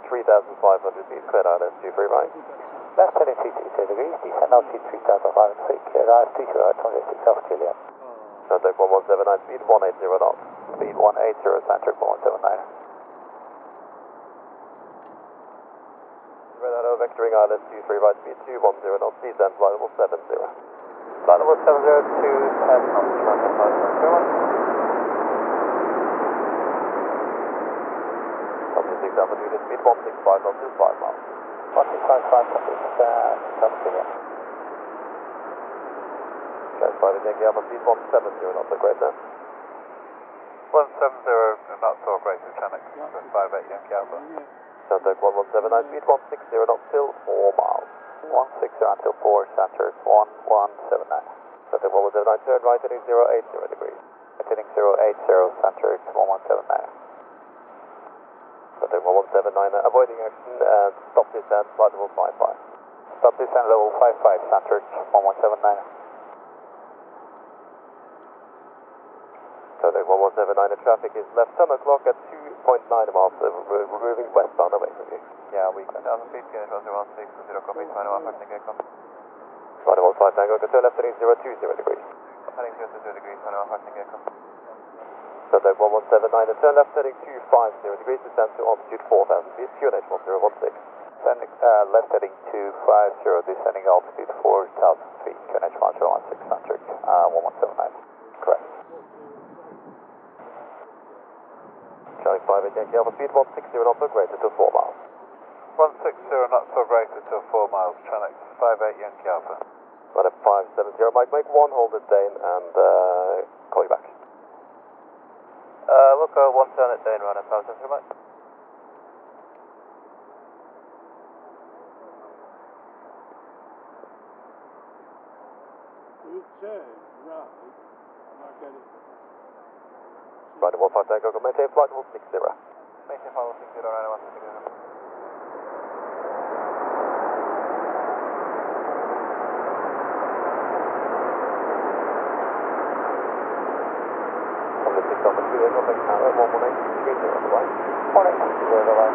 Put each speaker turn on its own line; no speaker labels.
3,500 feet, clear island 23 right.
Left heading 220 degrees, descend altitude 3,500 feet, clear out 20 at 26 off Juliet.
Contact 1179, speed 180 knots.
Speed 180, center 179.
Red Arrow, vectoring island 23 right, speed 210 knots, descend flight level 70.
Flight level 70 to 10 knots, runway 5
Altitude altitude speed 165 knots to 5 miles.
1655 copies, South Juliet.
Flight 5 Yankee Alpha, speed 170 knots, a great then.
170 knots or greater, channel 58 Yankee Alpha.
Contact 1179, speed 160 knots till 4 miles.
160 until 4, center 1179.
Contact 1179, turn right heading 080 degrees.
Heading 080, center 1179.
Contact 1179, avoiding action and stop descent, flight level 55.
Stop descent level 55, center 1179.
Contact 1179, the traffic is left 10 o'clock at 2.9 miles, we're moving westbound away from you.
Yeah, we can down speed, finish 1060, copy, 21 passing aircraft.
Flight level 5 Tango, turn left heading 020 degrees.
Heading 020 degrees, 21 passing aircraft.
Contact 1179, and turn left heading 250 degrees, descend to altitude 4,000 feet, QNH 1016.
Then left heading 250, descending altitude 4,000 feet, QNH 1016, center 1179. Correct.
Charlie 5 Yankee Alpha, speed 160 knots or greater to 4 miles.
160 knots or greater till 4 miles, channel 58 Yankee Alpha.
Run at 570, Mike, make one hold at Dane and call you back.
We'll go 1 turn at Dane, run at 570, Mike.
Right, 15 Tango, maintain flight level 60.
Maintain flight level 60, right, 160.
On the 6 altitude, contact 11830 on the right.
180, the line,